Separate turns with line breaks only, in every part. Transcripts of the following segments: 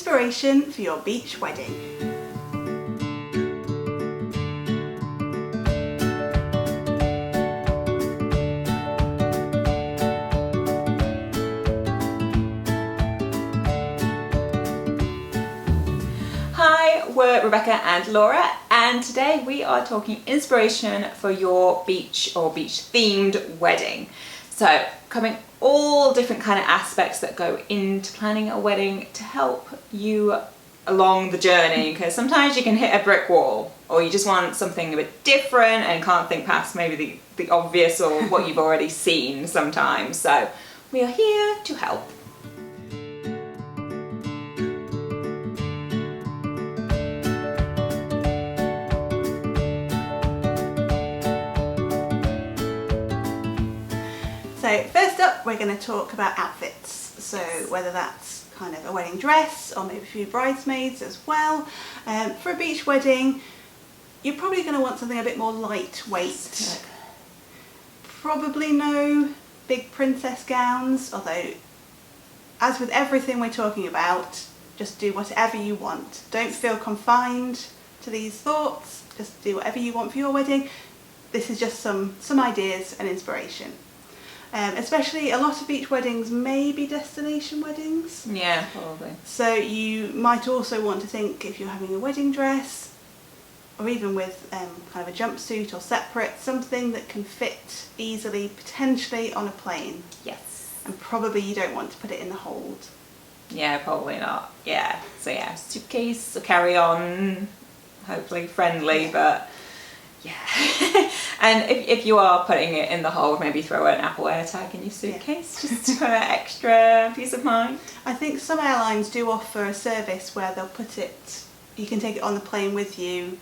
inspiration for your beach wedding.
Hi, we're Rebecca and Laura, and today we are talking inspiration for your beach or beach themed wedding. So covering all different kind of aspects that go into planning a wedding to help you along the journey, because sometimes you can hit a brick wall or you just want something a bit different and can't think past maybe the obvious or what you've already seen sometimes. So we are here to help.
So first up, we're going to talk about outfits. So whether that's kind of a wedding dress or maybe a few bridesmaids as well. For a beach wedding, you're probably going to want something a bit more lightweight. Probably no big princess gowns, although as with everything we're talking about, just do whatever you want. Don't feel confined to these thoughts, just do whatever you want for your wedding. This is just some ideas and inspiration. Especially a lot of beach weddings may be destination weddings.
Yeah, probably.
So you might also want to think, if you're having a wedding dress, or even with kind of a jumpsuit or separate, something that can fit easily, potentially on a plane.
Yes.
And probably you don't want to put it in the hold.
Yeah, probably not. Yeah. So yeah, suitcase or carry on, hopefully friendly, but yeah. And if you are putting it in the hold, maybe throw an Apple AirTag in your suitcase, just for extra peace of mind.
I think some airlines do offer a service where they'll put it, you can take it on the plane with you,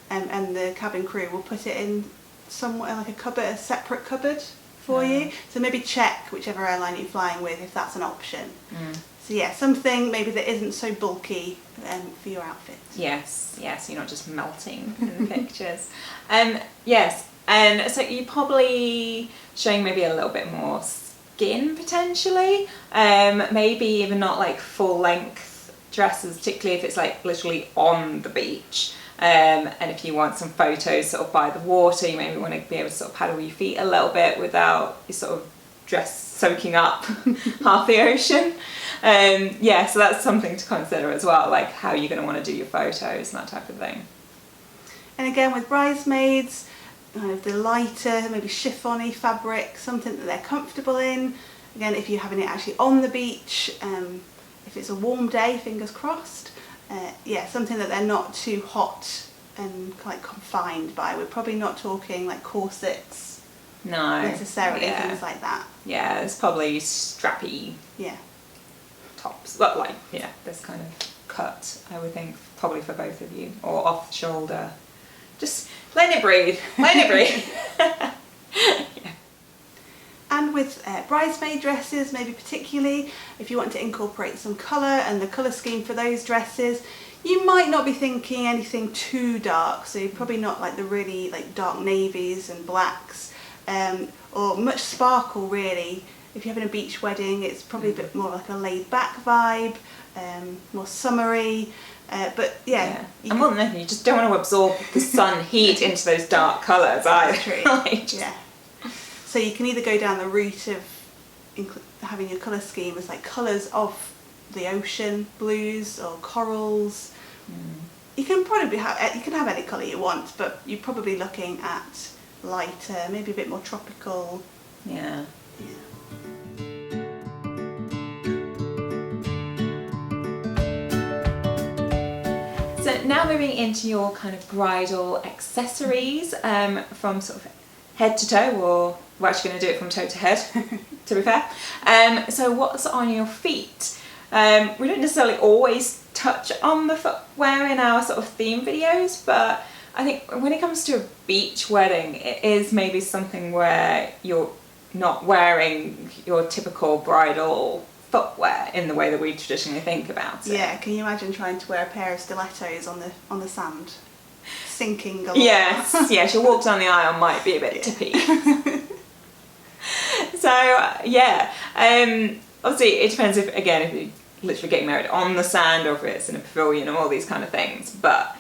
and the cabin crew will put it in somewhere like a cupboard, a separate cupboard for you. So maybe check whichever airline you're flying with if that's an option. So yeah, something maybe that isn't so bulky for your outfit.
Yes, yes, you're not just melting in the pictures. Yes, and so you're probably showing maybe a little bit more skin potentially. Maybe even not like full length dresses, particularly if it's like literally on the beach. And if you want some photos sort of by the water, you maybe want to be able to sort of paddle your feet a little bit without your sort of dress soaking up half the ocean. Yeah, so that's something to consider as well, like how you're going to want to do your photos and that type of thing.
And again, with bridesmaids, kind of the lighter, maybe chiffon-y fabric, something that they're comfortable in. Again, if you're having it actually on the beach, if it's a warm day, fingers crossed, yeah, something that they're not too hot and like confined by. We're probably not talking like corsets,
no,
necessarily, things like that.
Yeah, it's probably strappy.
Yeah.
Tops, but like, yeah, this kind of cut, I would think, probably for both of you, or off the shoulder. Just let it breathe, let it breathe. Yeah.
And with bridesmaid dresses, maybe particularly, if you want to incorporate some colour and the colour scheme for those dresses, you might not be thinking anything too dark, so you're probably not like the really like dark navies and blacks, or much sparkle really. If you're having a beach wedding, it's probably a bit more like a laid-back vibe, more summery, but yeah.
And more than anything, you just don't want to absorb the sun heat into those dark colours either.
True.
Like,
yeah. So you can either go down the route of having your colour scheme as like colours of the ocean, blues or corals. You can probably you can have any colour you want, but you're probably looking at lighter, maybe a bit more tropical.
Yeah. So now moving into your kind of bridal accessories, from sort of head to toe, or we're actually going to do it from toe to head, to be fair. So what's on your feet? We don't necessarily always touch on the footwear in our sort of theme videos, but I think when it comes to a beach wedding, it is maybe something where you're not wearing your typical bridal footwear in the way that we traditionally think about it.
Yeah, can you imagine trying to wear a pair of stilettos on the sand? Sinking along.
Yes, your walk down the aisle might be a bit tippy. So yeah, obviously it depends if literally getting married on the sand or if it's in a pavilion and all these kind of things. But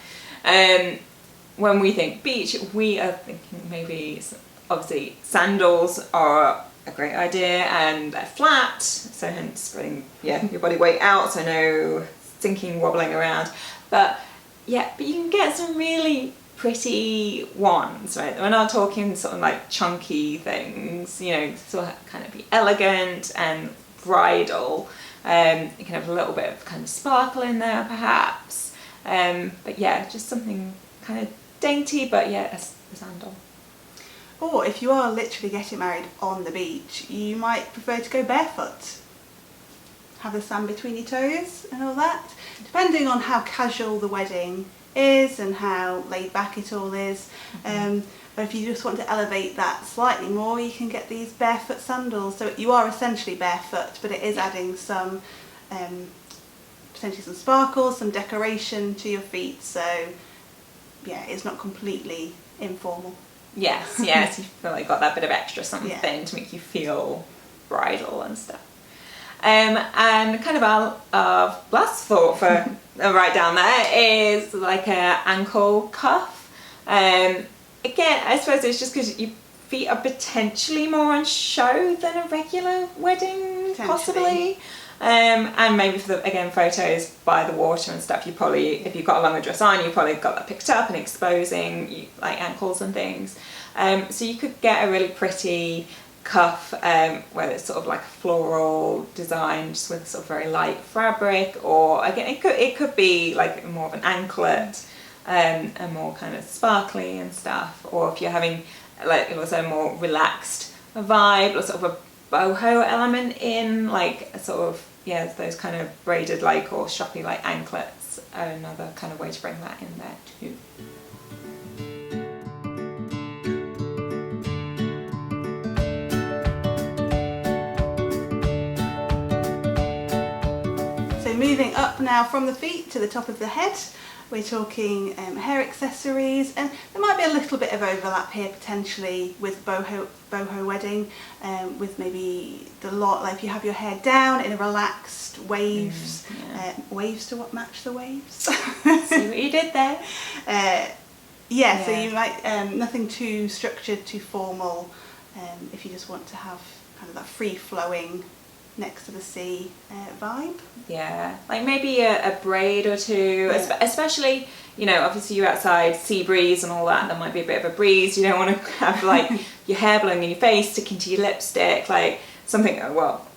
when we think beach, we are thinking maybe, obviously sandals are a great idea, and they're flat, so hence spreading your body weight out, so no sinking, wobbling around. But you can get some really pretty ones, right? We're not talking sort of like chunky things, you know, sort of kind of be elegant and bridal. You can have a little bit of kind of sparkle in there perhaps, but yeah, just something kind of dainty, but yeah, a sandal.
Or if you are literally getting married on the beach, you might prefer to go barefoot. Have the sand between your toes and all that. Depending on how casual the wedding is and how laid back it all is. But if you just want to elevate that slightly more, you can get these barefoot sandals. So you are essentially barefoot, but it is adding some, potentially some sparkle, some decoration to your feet. So yeah, it's not completely informal.
Yes, you feel like you got that bit of extra something to make you feel bridal and stuff. And kind of our last thought for right down there is like a ankle cuff. Again, I suppose it's just because your feet are potentially more on show than a regular wedding, possibly. And maybe for the, again, photos by the water and stuff, you probably, if you've got a longer dress on, you probably got that picked up and exposing like ankles and things. So you could get a really pretty cuff where it's sort of like a floral design, just with sort of very light fabric, or again, it could be like more of an anklet and more kind of sparkly and stuff. Or if you're having like also a more relaxed vibe, or sort of a boho element in, like a sort of those kind of braided like or shoppy like anklets are another kind of way to bring that in there too.
So moving up now from the feet to the top of the head, we're talking hair accessories, and there might be a little bit of overlap here potentially with boho wedding, with maybe the lot, like if you have your hair down in a relaxed waves, waves to what match the waves.
See what you did there.
So you might nothing too structured, too formal. If you just want to have kind of that free flowing, next to the sea vibe. Yeah,
like maybe a braid or two, especially, you know, obviously you're outside, sea breeze and all that, there might be a bit of a breeze, you don't want to have like your hair blowing in your face, sticking to your lipstick, like something, well,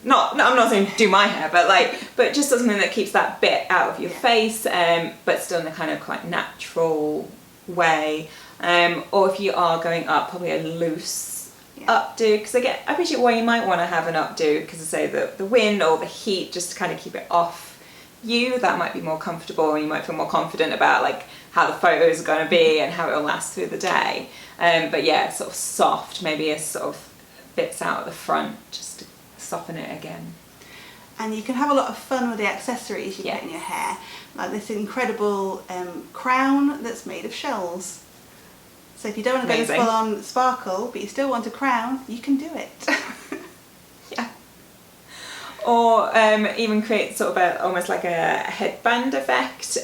I'm not saying do my hair, but just something that keeps that bit out of your face, but still in a kind of quite natural way. Or if you are going up, probably a loose updo, because I appreciate why you might want to have an updo, because I say the wind or the heat, just to kind of keep it off you, that might be more comfortable, and you might feel more confident about like how the photos are going to be and how it will last through the day. But yeah, sort of soft, maybe a sort of bits out at the front just to soften it again.
And you can have a lot of fun with the accessories you put in your hair, like this incredible crown that's made of shells. So if you don't want to go full on sparkle, but you still want a crown, you can do it.
Or even create sort of almost like a headband effect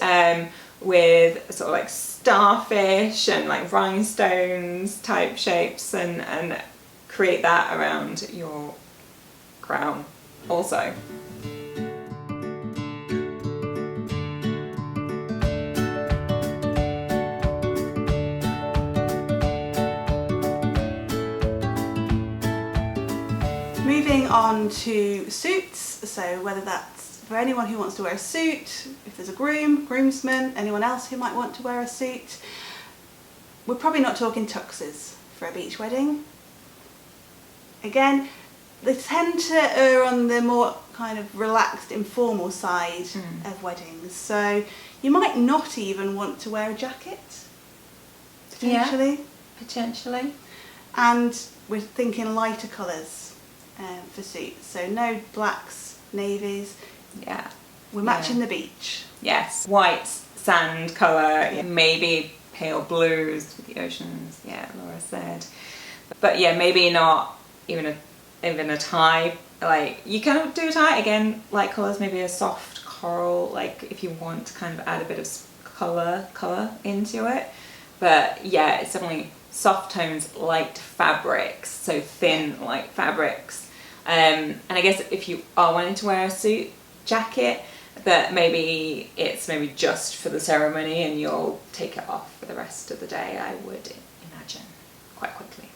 with sort of like starfish and like rhinestones type shapes, and create that around your crown also.
Moving on to suits, so whether that's for anyone who wants to wear a suit, if there's a groomsman, anyone else who might want to wear a suit. We're probably not talking tuxes for a beach wedding. Again, they tend to err on the more kind of relaxed, informal side of weddings, so you might not even want to wear a jacket, potentially.
Yeah, potentially.
And we're thinking lighter colours for suits, so no blacks, navies.
Yeah,
we're matching the beach.
Yes, white sand colour, maybe pale blues with the oceans. Yeah, Laura said, but yeah, maybe not even a tie like you can do attire again, light colours, maybe a soft coral, like if you want to kind of add a bit of colour into it. But yeah, it's definitely soft tones, light fabrics, so thin light fabrics. And I guess if you are wanting to wear a suit jacket, that maybe it's just for the ceremony and you'll take it off for the rest of the day, I would imagine, quite quickly.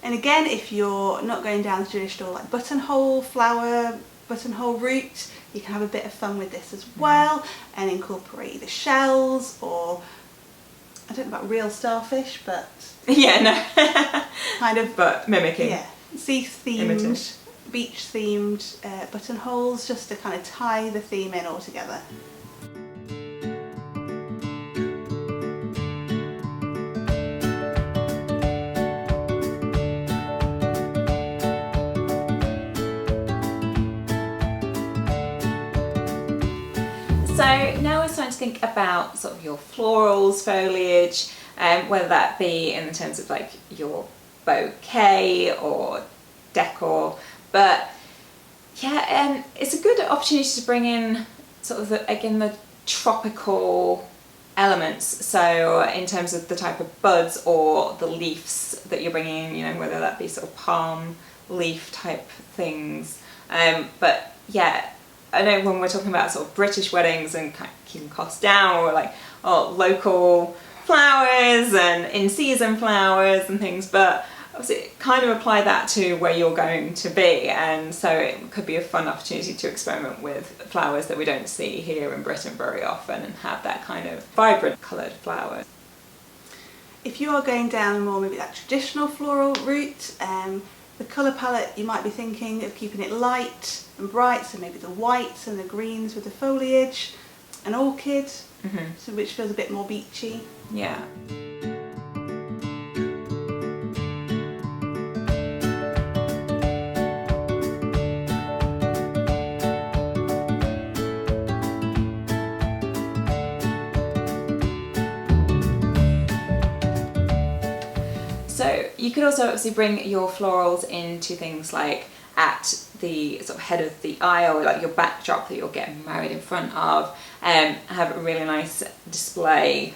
And again, if you're not going down the traditional like buttonhole flower, buttonhole route, you can have a bit of fun with this as well and incorporate either shells or, I don't know about real starfish, but
yeah, no,
kind of,
but mimicking.
Yeah, sea themed, beach themed buttonholes, just to kind of tie the theme in all together.
So now we're starting to think about sort of your florals, foliage, whether that be in terms of like your bouquet or decor. But yeah, it's a good opportunity to bring in sort of the tropical elements. So in terms of the type of buds or the leaves that you're bringing in, you know, whether that be sort of palm leaf type things. But yeah, I know when we're talking about sort of British weddings and keeping costs down, or like local flowers and in-season flowers and things, but obviously kind of apply that to where you're going to be, and so it could be a fun opportunity to experiment with flowers that we don't see here in Britain very often and have that kind of vibrant coloured flowers.
If you are going down a more maybe that traditional floral route, the colour palette, you might be thinking of keeping it light and bright, so maybe the whites and the greens with the foliage, an orchid, so which feels a bit more beachy.
Yeah. So you could also obviously bring your florals into things like at the sort of head of the aisle, like your backdrop that you're getting married in front of, have a really nice display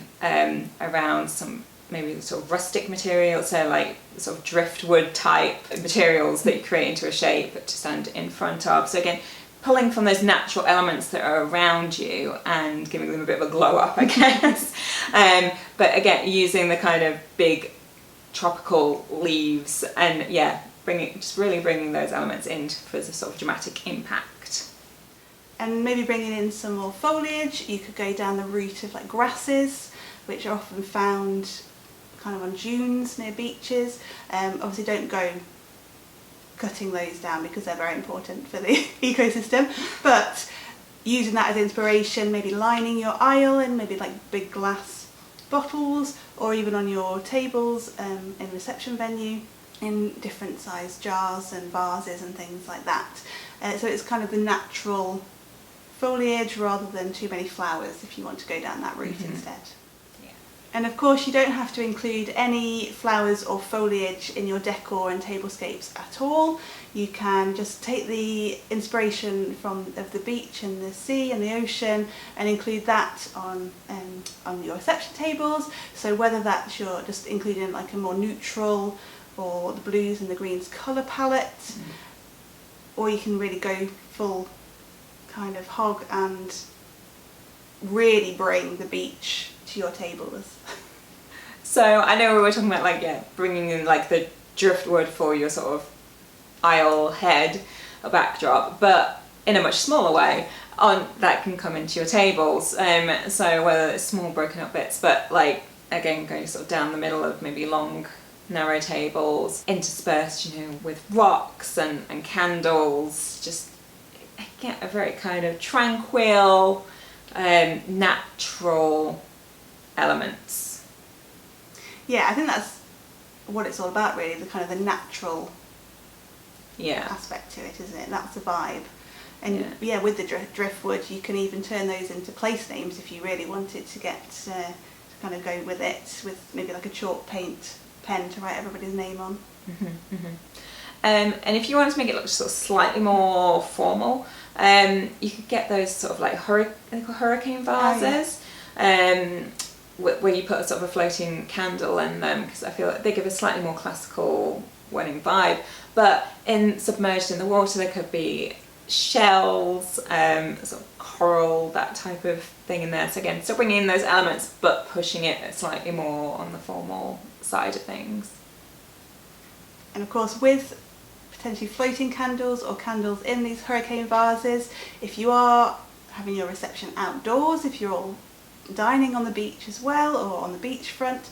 around some maybe sort of rustic materials, so like sort of driftwood type materials that you create into a shape to stand in front of. So again, pulling from those natural elements that are around you and giving them a bit of a glow up, I guess. But again, using the kind of big tropical leaves and yeah, really bringing those elements in for the sort of dramatic impact.
And maybe bringing in some more foliage. You could go down the route of like grasses, which are often found kind of on dunes near beaches. Obviously don't go cutting those down because they're very important for the ecosystem, but using that as inspiration, maybe lining your aisle in maybe like big glass bottles, or even on your tables in reception venue in different size jars and vases and things like that. So it's kind of the natural foliage rather than too many flowers if you want to go down that route instead.
Yeah.
And of course you don't have to include any flowers or foliage in your decor and tablescapes at all. You can just take the inspiration of the beach and the sea and the ocean and include that on your reception tables. So whether that's you're just including like a more neutral or the blues and the greens colour palette, or you can really go full kind of hog and really bring the beach to your tables.
So I know we were talking about bringing in like the driftwood for your sort of aisle head or backdrop, but in a much smaller way that can come into your tables. So whether it's small broken up bits, but like again going sort of down the middle of maybe long narrow tables, interspersed, you know, with rocks and candles, just get a very kind of tranquil, natural elements.
Yeah, I think that's what it's all about really, the kind of the natural aspect to it, isn't it? That's the vibe. And yeah, with the driftwood you can even turn those into place names if you really wanted to get to kind of go with it, with maybe like a chalk paint pen to write everybody's name on.
And if you wanted to make it look sort of slightly more formal, you could get those sort of like hurricane vases, where you put a sort of a floating candle in them, because I feel like they give a slightly more classical wedding vibe. But submerged in the water, there could be shells, sort of coral, that type of thing in there. So again, still bringing in those elements, but pushing it slightly more on the formal side of things.
And of course, with potentially floating candles or candles in these hurricane vases, if you are having your reception outdoors, if you're all dining on the beach as well, or on the beachfront,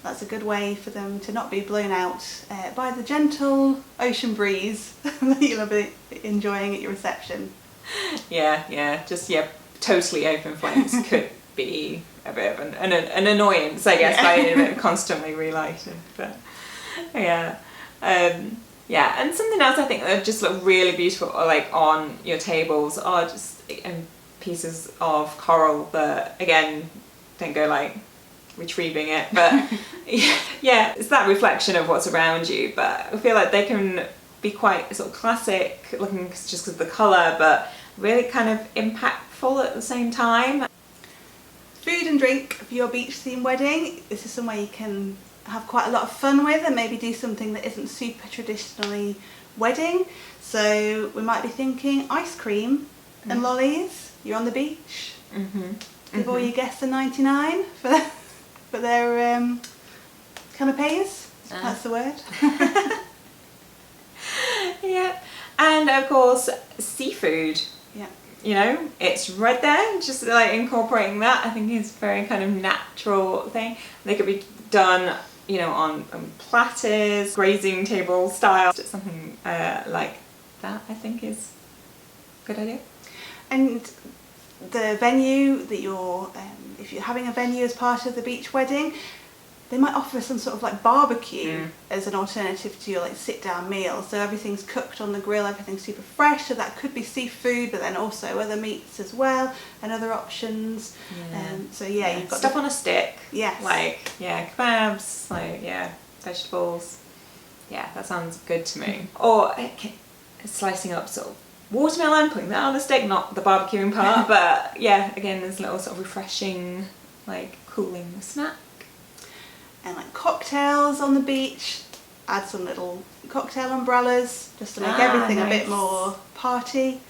that's a good way for them to not be blown out by the gentle ocean breeze that you'll be enjoying at your reception.
Totally open flames could be a bit of an annoyance, I guess, by constantly relighting. But and something else I think that just look really beautiful, like on your tables, are just pieces of coral that again don't go like retrieving it, but it's that reflection of what's around you. But I feel like they can be quite sort of classic looking just because of the colour, but really kind of impactful at the same time.
Food and drink for your beach theme wedding. This is somewhere you can have quite a lot of fun with and maybe do something that isn't super traditionally wedding. So we might be thinking ice cream and lollies. You're on the beach. Give all your guests a 99 for their canapes. That's the word.
And of course seafood.
Yeah.
It's right there. Just like incorporating that, I think, is a very kind of natural thing. They could be done, on platters, grazing table style. Just something like that, I think, is a good idea.
And the venue that you're, if you're having a venue as part of the beach wedding, they might offer some sort of like barbecue as an alternative to your like sit down meal. So everything's cooked on the grill, everything's super fresh. So that could be seafood, but then also other meats as well and other options. You've got
stuff on a stick.
Yes.
Like kebabs, vegetables. Yeah, that sounds good to me. Or slicing up sort of watermelon, putting that on a stick, not the barbecuing part, but again, there's a little sort of refreshing, cooling snack.
And cocktails on the beach, add some little cocktail umbrellas just to make everything a bit more party.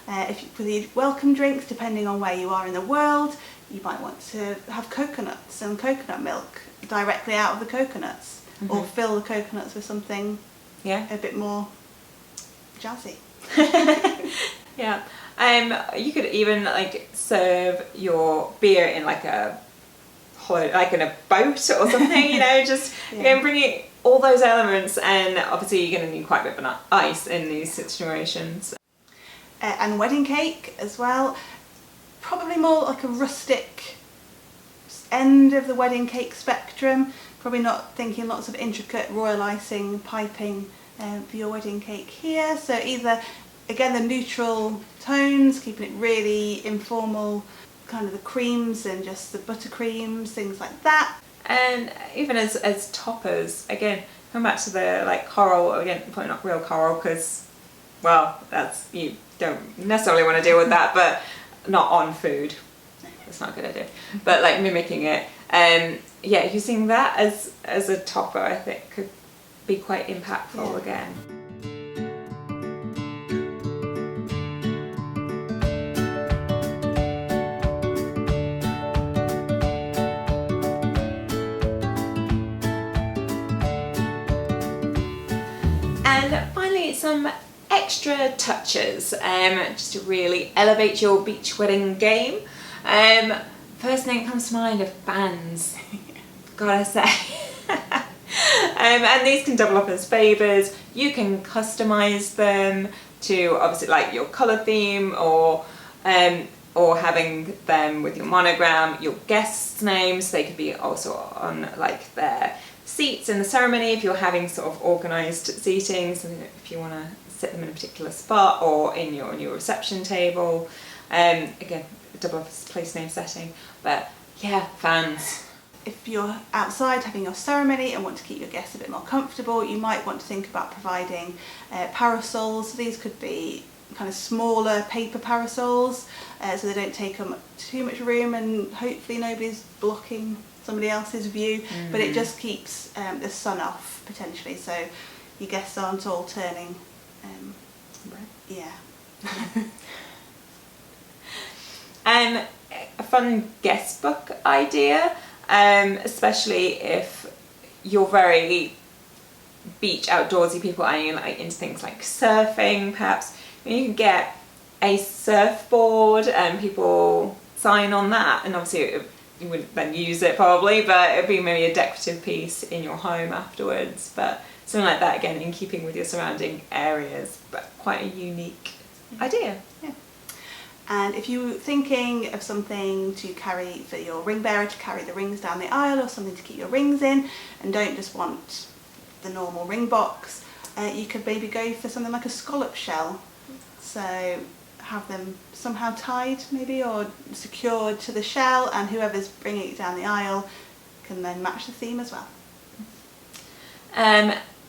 For the welcome drinks, depending on where you are in the world, you might want to have coconuts and coconut milk directly out of the coconuts, or fill the coconuts with something a bit more jazzy.
You could even serve your beer in in a boat or something, just again bringing all those elements, and obviously you're going to need quite a bit of ice in these situations.
And wedding cake as well, probably more like a rustic end of the wedding cake spectrum, probably not thinking lots of intricate royal icing piping for your wedding cake here. So either again the neutral tones, keeping it really informal, kind of the creams and just the buttercreams, things like that.
And even as toppers, again, come back to the coral, again, probably not real coral because, that's, you don't necessarily want to deal with that, but not on food. That's not a good idea. But mimicking it, using that as a topper, I think could be quite impactful again. And finally, some extra touches just to really elevate your beach wedding game. First thing that comes to mind are fans, gotta say. And these can double up as favours. You can customise them to obviously your colour theme, or having them with your monogram, your guests' names. They could be also on their seats in the ceremony if you're having sort of organised seating, so if you want to sit them in a particular spot, or on your reception table. Again, double up as place name setting, but fans.
if you're outside having your ceremony and want to keep your guests a bit more comfortable, you might want to think about providing parasols. These could be kind of smaller paper parasols, so they don't take up too much room, and hopefully nobody's blocking somebody else's view, but it just keeps the sun off potentially, so your guests aren't all turning yeah.
A fun guest book idea, especially if you're very beach outdoorsy people and you're like into things like surfing, perhaps you can get a surfboard and people sign on that, and obviously you wouldn't then use it probably, but it'd be maybe a decorative piece in your home afterwards, but something like that, again in keeping with your surrounding areas, but quite a unique idea.
Yeah. And if you're thinking of something to carry for your ring bearer to carry the rings down the aisle, or something to keep your rings in, and don't just want the normal ring box, you could maybe go for something like a scallop shell. So have them somehow tied maybe, or secured to the shell, and whoever's bringing it down the aisle can then match the theme as well.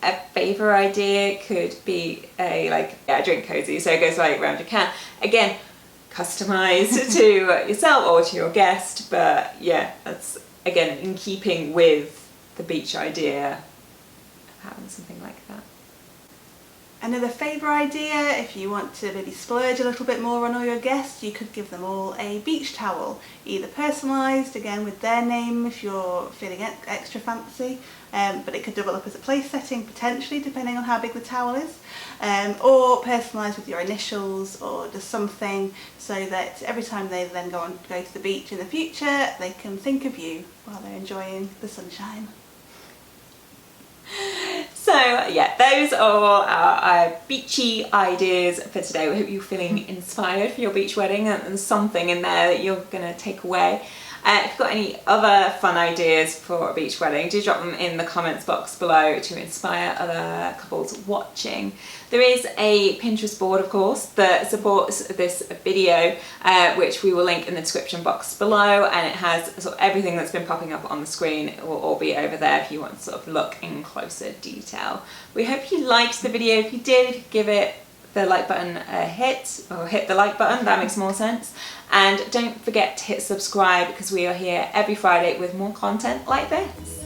A favourite idea could be a drink cozy, so it goes right around your can. Again, customised to yourself or to your guest, but yeah, that's again in keeping with the beach idea of having something like that.
Another favourite idea, if you want to maybe splurge a little bit more on all your guests, you could give them all a beach towel, either personalised, again with their name if you're feeling extra fancy, but it could double up as a place setting potentially depending on how big the towel is, or personalised with your initials, or just something so that every time they then go to the beach in the future, they can think of you while they're enjoying the sunshine.
So yeah, those are our beachy ideas for today. We hope you're feeling inspired for your beach wedding, and there's something in there that you're going to take away. If you've got any other fun ideas for a beach wedding, do drop them in the comments box below to inspire other couples watching. There is a Pinterest board, of course, that supports this video, which we will link in the description box below, and it has sort of everything that's been popping up on the screen. It will all be over there if you want to sort of look in closer detail. We hope you liked the video. If you did, if you give it the like button a hit, or hit the like button, that makes more sense. And don't forget to hit subscribe, because we are here every Friday with more content like this.